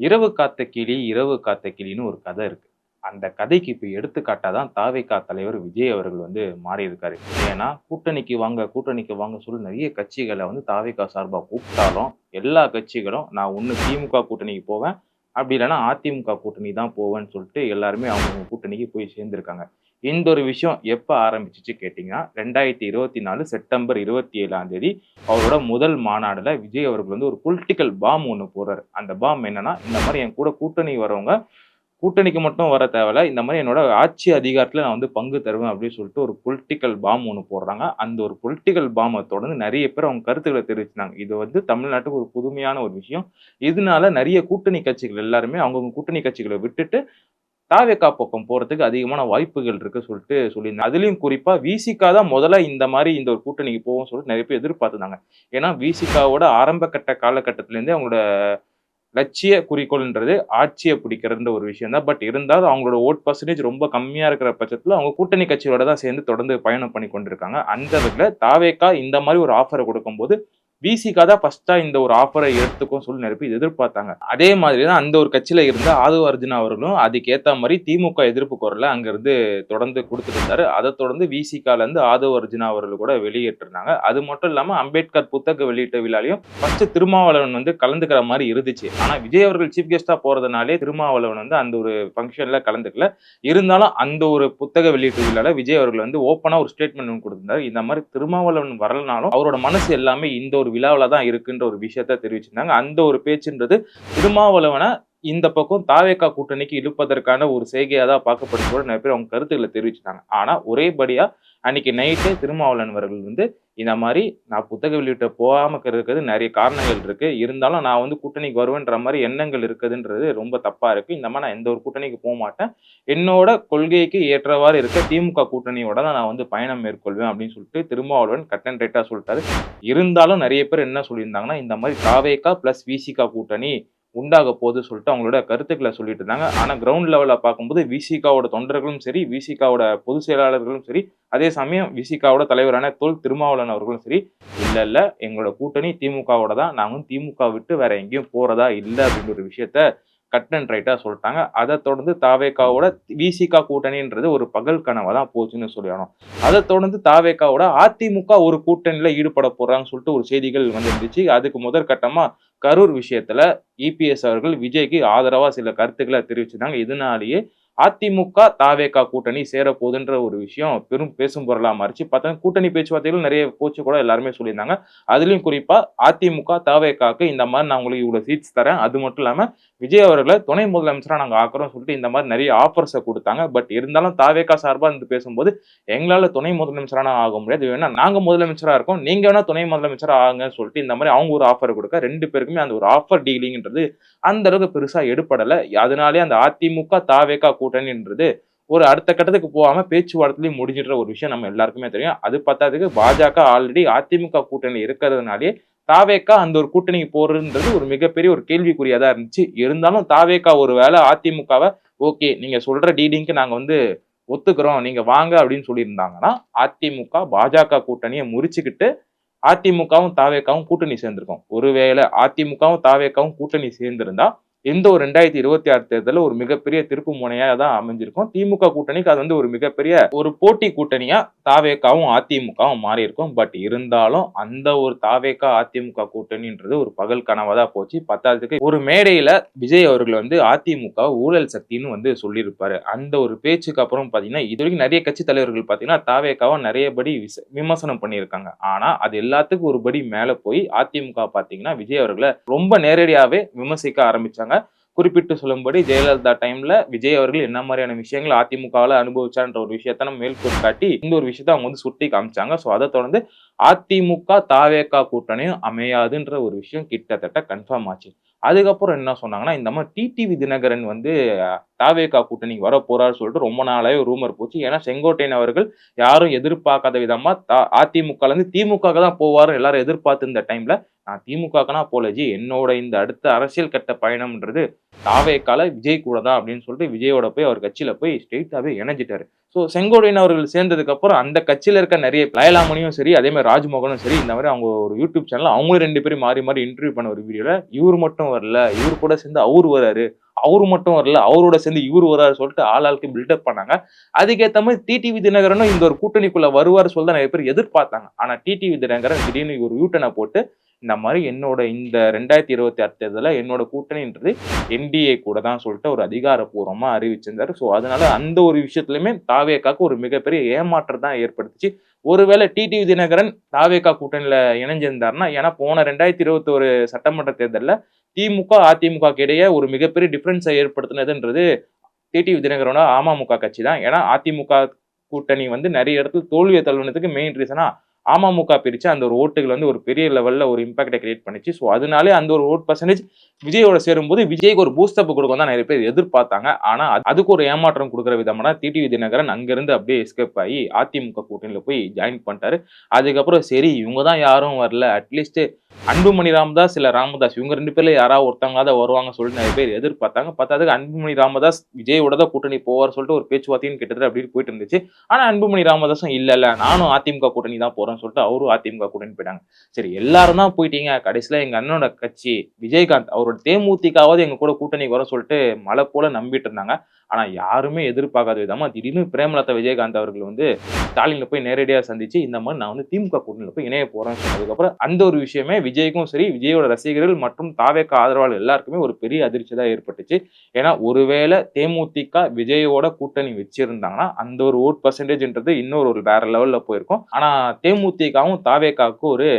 இரவு காத்த கிளி, இரவு காத்த கிளின்னு ஒரு கதை இருக்கு. அந்த கதைக்கு இப்ப எடுத்துக்காட்டா தான் தாவேகா தலைவர் விஜய் அவர்கள் வந்து மாறியிருக்காரு. ஏன்னா, கூட்டணிக்கு வாங்க சொல்லி நெறைய கட்சிகள வந்து தாவேகா சார்பா கூப்பிட்டாலும், எல்லா கட்சிகளும் நான் ஒண்ணு திமுக கூட்டணிக்கு போவேன். அப்படி இல்லன்னா அதிமுக கூட்டணி தான் போவேன்னு சொல்லிட்டு எல்லாருமே அவங்கவங்க கூட்டணிக்கு போய் சேர்ந்திருக்காங்க. இந்த ஒரு விஷயம் எப்ப ஆரம்பிச்சுச்சு கேட்டீங்கன்னா, 2024 செப்டம்பர் 27ஆம் தேதி அவரோட முதல் மாநாடுல விஜய் அவர்கள் வந்து ஒரு பொலிட்டிக்கல் பாம் ஒண்ணு போடுறாரு. அந்த பாம் என்னன்னா, இந்த மாரி என் கூட கூட்டணி வரவங்க, கூட்டணிக்கு மட்டும் வர தேவையில்ல. இந்த மாரி என்னோட ஆட்சி அதிகாரத்துல நான் வந்து பங்கு தருவேன் அப்படின்னு சொல்லிட்டு ஒரு பொலிட்டிக்கல் பாம் ஒண்ணு போடுறாங்க. அந்த ஒரு பொலிட்டிக்கல் பாம தொடர்ந்து நெறைய பேர் அவங்க கருத்துக்கள தெரிவிச்சாங்க. இது வந்து தமிழ்நாட்டுக்கு ஒரு புதுமையான ஒரு விஷயம். இதனால நெறைய கூட்டணி கட்சிகள் எல்லாருமே அவங்கவங்க கூட்டணி கட்சிகள விட்டுட்டு தாவேகா பக்கம் போறதுக்கு அதிகமான வாய்ப்புகள் இருக்கு சொல்லிட்டு சொல்லியிருந்தாங்க. அதிலயும் குறிப்பா விசிகா தான் முதல்ல இந்த மாரி இந்த ஒரு கூட்டணிக்கு போகும்னு சொல்லிட்டு நெறைய பேர் எதிர்பார்த்திருந்தாங்க. ஏன்னா விசிகாவோட ஆரம்ப கட்ட காலகட்டத்திலேருந்தே அவங்களோட லட்சிய குறிக்கோள்ன்றது ஆட்சிய பிடிக்கிறதுன்ற ஒரு விஷயம் தான். பட் இருந்தாலும் அவங்களோட வோட் பெர்சன்டேஜ் ரொம்ப கம்மியா இருக்கிற பட்சத்துல அவங்க கூட்டணி கட்சியோட தான் சேர்ந்து தொடர்ந்து பயணம் பண்ணி கொண்டிருக்காங்க. அந்த விதத்துல தாவேகா இந்த மாரி ஒரு ஆஃபர கொடுக்கும்போது விசிகா தான் ஃபர்ஸ்ட்டா இந்த ஒரு ஆஃபர எடுத்துக்கும்னு சொல்லி நெறைய பேர் எதிர்பார்த்தாங்க. அதே மாதிரி தான் அந்த ஒரு கட்சியில இருந்த ஆதவ அர்ஜுனா அவர்களும் அதுக்கேத்த மாரி திமுக எதிர்ப்பு குரல அங்கிருந்து தொடர்ந்து குடுத்துட்டு இருந்தாரு. அத தொடர்ந்து விசிகால இருந்து ஆதவ அர்ஜுனா அவர்கள் கூட வெளியேற்றிருந்தாங்க. அது மட்டும் இல்லாம அம்பேத்கர் புத்தக வெளியீட்டு விழாலயும் ஃபர்ஸ்ட் திருமாவளவன் வந்து கலந்துக்கிற மாரி இருந்துச்சு. ஆனா விஜய் அவர்கள் சீஃப் கெஸ்ட்டா போறதுனாலே திருமாவளவன் வந்து அந்த ஒரு ஃபங்ஷன்ல கலந்துக்கல. இருந்தாலும் அந்த ஒரு புத்தக வெளியீட்டு விழால விஜய் அவர்கள் வந்து ஓப்பனா ஒரு ஸ்டேட்மெண்ட் ஒண்ணு குடுத்திருந்தாரு. இந்த மாரி திருமாவளவன் வரலனாலும் அவரோட மனசு எல்லாமே இந்த ஒரு விழாவுல தான் இருக்குன்ற ஒரு விஷயத்த தெரிவிச்சிருந்தாங்க. அந்த ஒரு பேச்சுன்றது திருமாவளவன இந்த பக்கம் தாவேகா கூட்டணிக்கு இழுப்பதற்கான ஒரு செய்கையா தான் பார்க்கப்படுது கூட நெறைய பேர் அவங்க கருத்துக்கள தெரிவிச்சுட்டாங்க. ஆனா ஒரேபடியா அன்னைக்கு நைட்டே திருமாவளவன் அவர்கள் வந்து இந்த மாரி நான் புத்தக வெளியீட்ட போகாம இருக்கிறதுக்கு நெறைய காரணங்கள் இருக்கு. இருந்தாலும் நான் வந்து கூட்டணிக்கு வருவேன்ற மாரி எண்ணங்கள் இருக்குதுன்றது ரொம்ப தப்பா இருக்கு. இந்த மாரி நான் எந்த ஒரு கூட்டணிக்கு போமாட்டேன். என்னோட கொள்கைக்கு ஏற்றவாறு இருக்க திமுக கூட்டணியோட தான் நான் வந்து பயணம் மேற்கொள்வேன் அப்படின்னு சொல்லிட்டு திருமாவளவன் கட் அண்ட் ரைட்டா சொல்ட்டாரு. இருந்தாலும் நெறைய பேர் என்ன சொல்லியிருந்தாங்கன்னா, இந்த மாரி தாவேகா பிளஸ் விசிகா கூட்டணி உண்டாக போகுது சொல்லிட்டு அவங்களோட கருத்துக்கள சொல்லிட்டு இருந்தாங்க. ஆனா கிரவுண்ட் லெவல்ல பார்க்கும்போது விசிகாவோட தொண்டர்களும் சரி, விசிகாவோட பொதுச் செயலாளர்களும் சரி, அதே சமயம் விசிகாவோட தலைவரான தொல் திருமாவளவன் அவர்களும் சரி, இல்ல எங்களோட கூட்டணி திமுகவோட தான். நாங்க வந்து திமுக விட்டு வேற எங்கேயும் போறதா இல்ல அப்படின்ற ஒரு விஷயத்த கட் அண்ட் ரைட்டா சொல்ட்டாங்க. அத தொடர்ந்து தாவேகாவோட விசிகா கூட்டணின்றது ஒரு பகல் கனவா தான் போச்சுன்னு சொல்லி ஆகணும். அத தொடர்ந்து தாவேகாவோட அதிமுக ஒரு கூட்டணியில ஈடுபட போறாங்கன்னு சொல்லிட்டு ஒரு செய்திகள் வந்துருந்துச்சு. அதுக்கு முதற்கட்டமா கரூர் விஷயத்துல இபிஎஸ் அவர்கள் விஜய்க்கு ஆதரவா சில கருத்துக்கள தெரிவிச்சிருந்தாங்க. இதனாலேயே அதிமுக, தாவேகா கூட்டணி சேரப்போகுதுன்ற ஒரு விஷயம் பெரும் பேசும் பொருளா மாறிச்சு. பார்த்தா கூட்டணி பேச்சுவார்த்தைகள் நெறைய போச்சு கூட எல்லாருமே சொல்லியிருந்தாங்க. அதிலயும் குறிப்பா அதிமுக, தாவேகாக்கு இந்த மாரி நான் உங்களுக்கு இவ்வளவு சீட்ஸ் தரேன். அது மட்டும் இல்லாம விஜய் அவர்கள துணை முதலமைச்சரா நாங்க ஆக்குறோம்னு சொல்லிட்டு இந்த மாரி நெறைய ஆஃபர்ஸ குடுத்தாங்க. பட் இருந்தாலும் தாவேகா சார்பா இருந்து பேசும்போது, எங்களால துணை முதலமைச்சராலாம் ஆக முடியாது. வேணா நாங்க முதலமைச்சரா இருக்கோம். நீங்க வேணா துணை முதலமைச்சரா ஆகுங்கன்னு சொல்லிட்டு இந்த மாரி அவங்க ஒரு ஆஃபர் குடுக்க 2 பேருக்குமே அந்த ஒரு ஆஃபர் டீலிங்ன்றது அந்த அளவுக்கு பெருசா எடுபடல. அதனாலேயே அந்த அதிமுக, தாவேகா கூட்டணின்றது ஒரு அடுத்த கட்டத்துக்கு போகாம பேச்சுவார்த்தையிலயும் முடிஞ்சிடுற ஒரு விஷயம் நம்ம எல்லாருக்குமே தெரியும். அது பத்தாததுக்கு பாஜக ஆல்ரெடி அதிமுக கூட்டணியில இருக்கிறதுனாலயே தாவேகா அந்த ஒரு கூட்டணிக்கு போறதுன்றது ஒரு மிகப்பெரிய ஒரு கேள்விக்குறியா தான் இருந்துச்சு. இருந்தாலும் தாவேகா ஒரு வேள அதிமுகவ ஓகே நீங்க சொல்ற டீலிங்க்கு நாங்க வந்து ஒத்துக்கிறோம். நீங்க வாங்க அப்படின்னு சொல்லியிருந்தாங்கன்னா, அதிமுக, பாஜக கூட்டணிய முறிச்சுக்கிட்டு அதிமுகவும், தாவேகாவும் கூட்டணி சேர்ந்திருக்கும். ஒருவேளை அதிமுகவும், தாவேகாவும் கூட்டணி சேர்ந்திருந்தா, இந்த ஒரு 2026 தேர்தல்ல ஒரு மிகப்பெரிய திருப்பு முனையா தான் அமைஞ்சிருக்கும். திமுக கூட்டணிக்கு அது வந்து ஒரு மிகப்பெரிய ஒரு போட்டி கூட்டணியா தாவேகாவும், அதிமுகவும் மாறியிருக்கும். பட் இருந்தாலும் அந்த ஒரு தாவேகா, அதிமுக கூட்டணின்றது ஒரு பகல் கனவா தான் போச்சு. பத்தாததுக்கு ஒரு மேடையில விஜய் அவர்கள் வந்து அதிமுக ஊழல் சக்தின்னு வந்து சொல்லியிருப்பாரு. அந்த ஒரு பேச்சுக்கு அப்புறம் பார்த்தீங்கன்னா, இதுவரைக்கும் நெறைய கட்சி தலைவர்கள் பார்த்தீங்கன்னா, தாவேகாவ நெறையபடி விமர்சனம் பண்ணியிருக்காங்க. ஆனா, அது எல்லாத்துக்கும் ஒரு படி மேல போய் அதிமுக பார்த்தீங்கன்னா, விஜய் அவர்கள ரொம்ப நேரடியாவே விமர்சிக்க ஆரம்பிச்சாங்க. குறிப்பிட்டு சொல்லும்படி ஜெயலலிதா டைம்ல விஜய் அவர்கள் என்ன மாரியான விஷயங்கள் அதிமுகவுல அனுபவிச்சார்ன்ற ஒரு விஷயத்த நம்ம மேற்கோள் காட்டி, இந்த ஒரு விஷயத்த அவங்க வந்து சுட்டி காமிச்சாங்க. சோ அத தொடர்ந்து அதிமுக, தாவேகா கூட்டணியும் அமையாதுன்ற ஒரு விஷயம் கிட்டத்தட்ட கன்ஃபார்ம் ஆச்சு. அதுக்கப்புறம் என்ன சொன்னாங்கன்னா, இந்த மாரி டிடிவி தினகரன் வந்து தாவேகா கூட்டணிக்கு வரப்போறார்ன்னு சொல்லிட்டு ரொம்ப நாளாவே ரூமர் போச்சு. ஏன்னா செங்கோட்டையன் அவர்கள் யாரும் எதிர்பார்க்காத விதமா அதிமுகலருந்து திமுகவுக்கு தான் போவாருன்னு எல்லாரும் எதிர்பார்த்திருந்த டைம்ல, நான் திமுகக்குனா போல ஜி. என்னோட இந்த அடுத்த அரசியல் கட்ட பயணம்ன்றது தாவேக்கால விஜய் கூட தான் அப்படின்னு சொல்லிட்டு விஜயோட போய் அவர் கட்சியில போய் ஸ்ட்ரெய்ட்டாவே இணைஞ்சிட்டாரு. செங்கோட்டையன் அவர்கள் சேர்ந்ததுக்கு அப்புறம் அந்த கட்சியில இருக்க நிறைய லயலாமணியும் சரி, அதே மாதிரி ராஜ்மோகனும் சரி, இந்த மாதிரி அவங்க ஒரு யூடியூப் சேனல்ல அவங்களும் 2 பேரும் மாறி மாறி இன்டர்வியூ பண்ண ஒரு வீடியோல இவரு மட்டும் வரல, இவரு கூட சேர்ந்து அவரு வராரு, அவரு மட்டும் வரல, அவரோட சேர்ந்து இவரு வராரு சொல்லிட்டு ஆளாளுக்கு பில்டப் பண்ணாங்க. அதுக்கேத்த மாதிரி டிடிவி தினகரனும் இந்த ஒரு கூட்டணிக்குள்ள வருவாரு சொல்லி தான் நிறைய பேர் எதிர்பார்த்தாங்க. ஆனா டிடிவி தினகரன் திடீர்னு ஒரு யூ-டர்ன போட்டு இந்த மாதிரி என்னோட இந்த 2026 தேர்தல்ல என்னோட கூட்டணின்றது என்டிஏ கூட தான் சொல்லிட்டு ஒரு அதிகாரப்பூர்வமா அறிவிச்சிருந்தாரு. அதனால அந்த ஒரு விஷயத்திலுமே தாவேகாக்கு ஒரு மிகப்பெரிய ஏமாற்றம் தான் ஏற்படுத்துச்சு. ஒருவேளை டிடிவி தினகரன் தாவேகா கூட்டணியில இணைஞ்சிருந்தாருன்னா, ஏன்னா போன 2021 சட்டமன்ற தேர்தல்ல திமுக, அதிமுகக்கு இடையே ஒரு மிகப்பெரிய டிஃபரன்ஸை ஏற்படுத்தினதுன்றது டிடிவி தினகரனோட அமமுக கட்சி தான். ஏன்னா அதிமுக கூட்டணி வந்து நிறைய இடத்துல தோல்வியை தழுவினதுக்கு மெயின் ரீசனா அமமுக பிரிச்சு அந்த ஒரு ஓட்டுகள் வந்து ஒரு பெரிய லெவல்ல ஒரு இம்பாக்ட கிரியேட் பண்ணிச்சு. அதனாலே அந்த ஒரு ஓட் பெர்சன்டேஜ் விஜயோட சேரும்போது விஜய்க்கு ஒரு பூஸ்ட் அப் கொடுக்கும் தான் நிறைய பேர் எதிர்பார்த்தாங்க. ஆனா அதுக்கு ஒரு ஏமாற்றம் கொடுக்குற விதமா தான் டிடிவி தினகரன் அங்கிருந்து அப்படியே எஸ்கேப் ஆகி அதிமுக கூட்டணியில போய் ஜாயின் பண்ணிட்டாரு. அதுக்கப்புறம் சரி இவங்க தான் யாரும் வரல, அட்லீஸ்ட் அன்புமணி ராமதாஸ் இல்ல ராமதாஸ் இவங்க 2 பேர்ல யாராவது ஒருத்தவங்களாவது வருவாங்க சொல்லிட்டு நிறைய பேர் எதிர்பார்த்தாங்க. பத்தாததுக்கு அன்புமணி ராமதாஸ் விஜயோட தான் கூட்டணி போவார் சொல்லிட்டு ஒரு பேச்சுவார்த்தையும் கிட்டத்தட்ட அப்படின்னு போயிட்டு இருந்துச்சு. ஆனா அன்புமணி ராமதாஸும் இல்ல நானும் அதிமுக கூட்டணி தான் போறேன்னு சொல்லிட்டு அவரும் அதிமுக கூட்டணி போயிட்டாங்க. சரி எல்லாரும் தான் போயிட்டீங்க, கடைசியில எங்க அண்ணனோட கட்சி விஜயகாந்த் அவரோட தேமுதிகாவது எங்க கூட கூட்டணிக்கு வர சொல்லிட்டு மலை போல நம்பிட்டு இருந்தாங்க. ஆனா யாருமே எதிர்பார்க்காத விதமா திடீர்னு பிரேமலதா விஜயகாந்த் அவர்கள் வந்து ஸ்டாலினை போய் நேரடியா சந்திச்சு இந்த மாதிரி நான் வந்து திமுக கூட்டணியில போய் இணைய போறேன்னு சொன்னதுக்கப்புறம் அந்த ஒரு விஷயமே விஜய்க்கும் சரி, விஜயோட ரசிகர்கள் மற்றும் தாவேகா ஆதரவாளர் எல்லாருக்குமே ஒரு பெரிய அதிர்ச்சி தான் ஏற்பட்டுச்சு. ஏன்னா ஒருவேளை தேமுதிக விஜயோட கூட்டணி வச்சிருந்தாங்கன்னா அந்த ஒரு ஓட் பெர்சன்டேஜ்ன்றது இன்னொரு ஒரு வேற லெவல்ல போயிருக்கும். ஆனா தேமுதிகவும் தாவேகாவுக்கும் ஒரு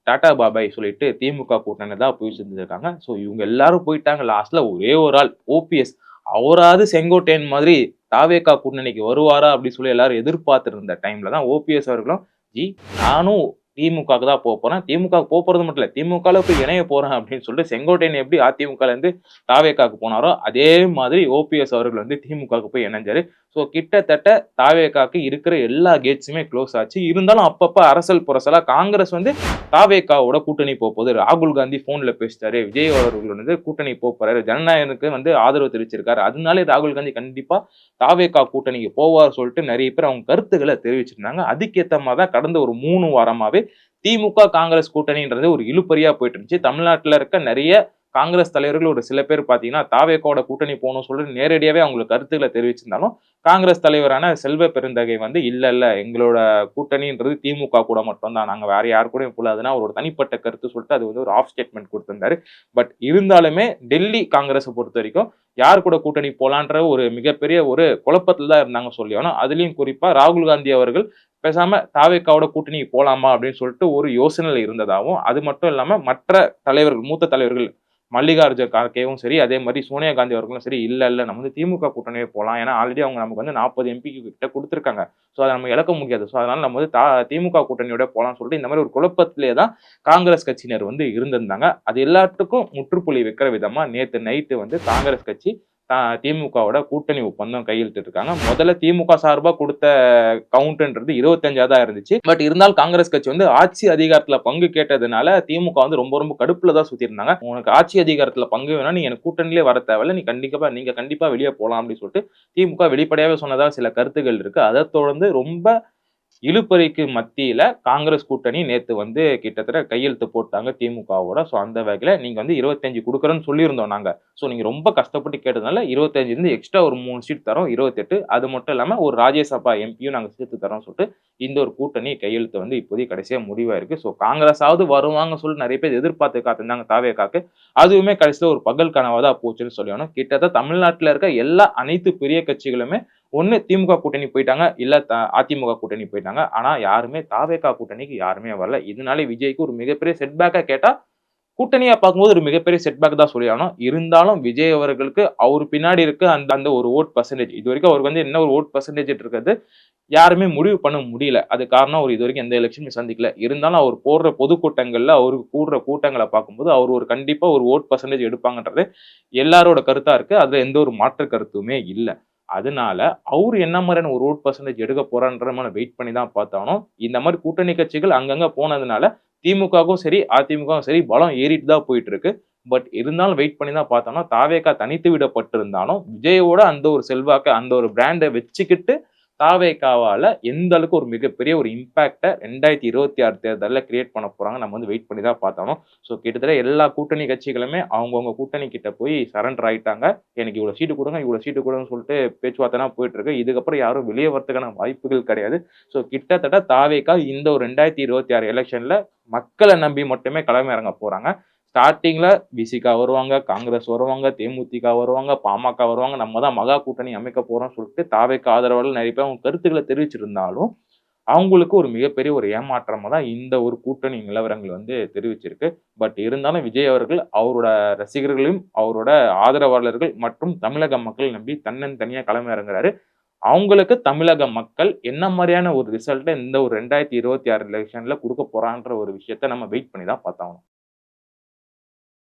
டாடா பாபாய் சொல்லிட்டு திமுக கூட்டணி தான் போய் சேர்ந்திருக்காங்க. இவங்க எல்லாரும் போயிட்டாங்க. லாஸ்ட்ல ஒரே ஒரு ஆள் ஓபிஎஸ் அவராவது செங்கோட்டையன் மாதிரி தாவேகா கூட்டணிக்கு வருவாரா அப்படின்னு சொல்லி எல்லாரும் எதிர்பார்த்துட்டு இருந்த டைம்ல தான் ஓபிஎஸ் அவர்களும் நானும் திமுகவுக்கு தான் போறேன், திமுகவுக்கு போறது மட்டும் இல்ல திமுகல போய் இணைய போறேன் அப்படின்னு சொல்லிட்டு செங்கோட்டையன் எப்படி அதிமுகல இருந்து தாவேகாவுக்கு போனாரோ அதே மாதிரி ஓபிஎஸ் அவர்கள் வந்து திமுகவுக்கு போய் இணைஞ்சாரு. கிட்டத்தட்ட தாவேகாவுக்கு இருக்கிற எல்லா கேட்ஸுமே க்ளோஸ் ஆச்சு. இருந்தாலும் அப்பப்ப அரசல் புரசலா காங்கிரஸ் வந்து தாவேகாவோட கூட்டணி போகுது, ராகுல் காந்தி போன்ல பேசிட்டாரு, விஜய் அவர்கள் வந்து கூட்டணி போறாரு, ஜனநாயகனுக்கு வந்து ஆதரவு தெரிவிச்சிருக்காரு, அதனாலே ராகுல் காந்தி கண்டிப்பா தாவேகா கூட்டணிக்கு போவார் சொல்லிட்டு நிறைய பேர் அவங்க கருத்துக்களை தெரிவிச்சிருந்தாங்க. அதுக்கேற்ற மாதிரி தான் கடந்த ஒரு 3 வாரமாவே திமுக காங்கிரஸ் கூட்டணின்றது ஒரு இழுபறியா போயிட்டு இருந்துச்சு. தமிழ்நாட்டுல இருக்க நிறைய காங்கிரஸ் தலைவர்கள் ஒரு சில பேர் பாத்தீங்கன்னா தாவேகாவோட கூட்டணி போகணும்னு சொல்லிட்டு நேரடியாவே அவங்களுக்கு கருத்துக்களை தெரிவிச்சிருந்தாலும் காங்கிரஸ் தலைவரான செல்வ பெருந்தகை வந்து இல்ல எங்களோட கூட்டணின்றது திமுக கூட மட்டும் தான், நாங்க வேற யாரு கூடயும் போலாதுன்னா அவரோட தனிப்பட்ட கருத்து சொல்லிட்டு அது வந்து ஒரு ஆஃப் ஸ்டேட்மெண்ட் கொடுத்திருந்தாரு. பட் இருந்தாலுமே டெல்லி காங்கிரஸை பொறுத்த வரைக்கும் யார் கூட கூட்டணி போலான்ற ஒரு மிகப்பெரிய ஒரு குழப்பத்துல தான் இருந்தாங்க சொல்லியானோம். அதுலயும் குறிப்பா ராகுல் காந்தி அவர்கள் பேசாம தாவேகாவோட கூட்டணிக்கு போலாமா அப்படின்னு சொல்லிட்டு ஒரு யோசனையில இருந்ததாகவும், அது மட்டும் இல்லாம மற்ற தலைவர்கள் மூத்த தலைவர்கள் மல்லிகார்ஜுன கார்கேவும் சரி, அதே மாதிரி சோனியா காந்தி அவர்களும் சரி, இல்ல நம்ம வந்து திமுக கூட்டணியே போலாம், ஏன்னா ஆல்ரெடி அவங்க நமக்கு வந்து 40 எம்பி கிட்ட கொடுத்திருக்காங்க, அதை நம்ம இழக்க முடியாது, அதனால நம்ம வந்து திமுக கூட்டணியோட போலாம்னு சொல்லிட்டு இந்த மாதிரி ஒரு குழப்பத்திலே தான் காங்கிரஸ் கட்சியினர் வந்து இருந்திருந்தாங்க. அது எல்லாத்துக்கும் முற்றுப்புள்ளி வைக்கிற விதமா நேத்து நைட்டு வந்து காங்கிரஸ் கட்சி திமுகவோட கூட்டணி ஒப்பந்தம் கையெழுத்திட்டு இருக்காங்க. முதல்ல திமுக சார்பா கொடுத்த கவுண்ட்ன்றது 25 தான் இருந்துச்சு. பட் இருந்தாலும் காங்கிரஸ் கட்சி வந்து ஆட்சி அதிகாரத்துல பங்கு கேட்டதுனால திமுக வந்து ரொம்ப கடுப்புல தான் சுத்தி இருந்தாங்க. உனக்கு ஆட்சி அதிகாரத்துல பங்கு வேணா நீ எனக்கு கூட்டணியிலே வர தேவையில்ல, நீங்க கண்டிப்பா வெளியே போலாம் அப்படின்னு சொல்லிட்டு திமுக வெளிப்படையாவே சொன்னதா சில கருத்துக்கள் இருக்கு. அதை தொடர்ந்து ரொம்ப இழுபறிக்கு மத்தியில காங்கிரஸ் கூட்டணி நேத்து வந்து கிட்டத்தட்ட கையெழுத்து போட்டாங்க திமுகவோட. அந்த வகையில நீங்க வந்து 25 கொடுக்குறோன்னு சொல்லியிருந்தோம் நாங்க. நீங்க ரொம்ப கஷ்டப்பட்டு கேட்டதுனால 25 இருந்து எக்ஸ்ட்ரா ஒரு 3 சீட் தரோம், 28. அது மட்டும் இல்லாம ஒரு ராஜ்யசபா எம்பியும் நாங்க சேர்த்து தரோம் சொல்லிட்டு இந்த ஒரு கூட்டணி கையெழுத்து வந்து இப்போதைக்கு கடைசியா முடிவாயிருக்கு. காங்கிரஸாவது வருவாங்க சொல்லிட்டு நிறைய பேர் எதிர்பார்த்து காத்திருந்தாங்க தாவேகாக்கு. அதுவுமே கடைசியில ஒரு பகல் கனவா தான் போச்சுன்னு சொல்லணும். கிட்டத்தட்ட தமிழ்நாட்டுல இருக்க அனைத்து பெரிய கட்சிகளுமே ஒண்ணு திமுக கூட்டணி போயிட்டாங்க, இல்ல அதிமுக கூட்டணி போயிட்டாங்க. ஆனா யாருமே தாவேகா கூட்டணிக்கு யாருமே வரல. இதனால விஜய்க்கு ஒரு மிகப்பெரிய செட்பேக்கா கேட்டா கூட்டணியா பார்க்கும்போது ஒரு மிகப்பெரிய செட்பேக் தான் சொல்லியாகணும். இருந்தாலும் விஜய் அவர்களுக்கு அவர் பின்னாடி இருக்க அந்த ஒரு ஓட் பெர்சன்டேஜ் இது வரைக்கும் அவருக்கு வந்து என்ன ஒரு ஓட் பெர்சன்டேஜ் இருக்கிறது யாருமே முடிவு பண்ண முடியல. அது காரணம் அவர் இது வரைக்கும் எந்த எலெக்ஷனும் சந்திக்கல. இருந்தாலும் அவர் போடுற பொதுக்கூட்டங்கள்ல அவருக்கு கூடுற கூட்டங்களை பார்க்கும்போது அவர் ஒரு கண்டிப்பா ஒரு ஓட் பெர்சன்டேஜ் எடுப்பாங்கன்றது எல்லாரோட கருத்தா இருக்கு. அதுல எந்த ஒரு மாற்று கருத்துமே இல்ல. அதனால அவரு என்ன மாதிரியான ஒரு ஓட் பெர்சன்டேஜ் எடுக்க போறான்ற மாதிரி வெயிட் பண்ணி தான் பார்த்தாலும் இந்த மாதிரி கூட்டணி கட்சிகள் அங்கங்க போனதுனால திமுகவும் சரி அதிமுகவும் சரி பலம் ஏறிட்டு தான் போயிட்டு இருக்கு. பட் இருந்தாலும் வெயிட் பண்ணி தான் பார்த்தோம்னா தாவேகா தனித்து விடப்பட்டிருந்தாலும் விஜயோட அந்த ஒரு செல்வாக்க அந்த ஒரு பிராண்டை வச்சுக்கிட்டு தாவேகாவால எந்த அளவுக்கு ஒரு மிகப்பெரிய ஒரு இம்பாக்ட 2026 தேர்தல்ல கிரியேட் பண்ண போறாங்க நம்ம வந்து வெயிட் பண்ணி தான் பார்த்தாகணும். ஸோ கிட்டத்தட்ட எல்லா கூட்டணி கட்சிகளுமே அவங்கவங்க கூட்டணி கிட்ட போய் சரண்டர் ஆயிட்டாங்க. எனக்கு இவ்வளோ சீட்டு குடுங்க, இவ்வளோ சீட்டு குடுங்கன்னு சொல்லிட்டு பேச்சுவார்த்தைலாம் போயிட்டு இருக்கு. இதுக்கப்புறம் யாரும் வெளிய வரதுக்கான வாய்ப்புகள் கிடையாது. ஸோ கிட்டத்தட்ட தாவேகா இந்த ஒரு 2026 எலக்ஷன்ல மக்கள நம்பி மட்டுமே களம் இறங்க போறாங்க. ஸ்டார்ட்டிங்ல விசிகா வருவாங்க, காங்கிரஸ் வருவாங்க, தேமுதிக வருவாங்க, பாமக வருவாங்க. நம்ம தான் மகா கூட்டணி அமைக்க போறோம்னு சொல்லிட்டு தாவேகா ஆதரவாளர்கள் நெறைய பேர் அவங்க கருத்துக்கள தெரிவிச்சிருந்தாலும், அவங்களுக்கு ஒரு மிகப்பெரிய ஒரு ஏமாற்றமா தான் இந்த ஒரு கூட்டணி நிலவரங்கள் வந்து தெரிவிச்சிருக்கு. பட் இருந்தாலும் விஜய் அவர்கள் அவரோட ரசிகர்களையும், அவரோட ஆதரவாளர்கள் மற்றும் தமிழக மக்கள் நம்பி தன்னந்தனியா களம் இறங்குறாரு. அவங்களுக்கு தமிழக மக்கள் என்ன மாரியான ஒரு ரிசல்ட்ட இந்த ஒரு 2026 எலக்ஷன்ல குடுக்க போறான்ற ஒரு விஷயத்த நம்ம வெயிட் பண்ணி தான் பார்த்தாகணும்.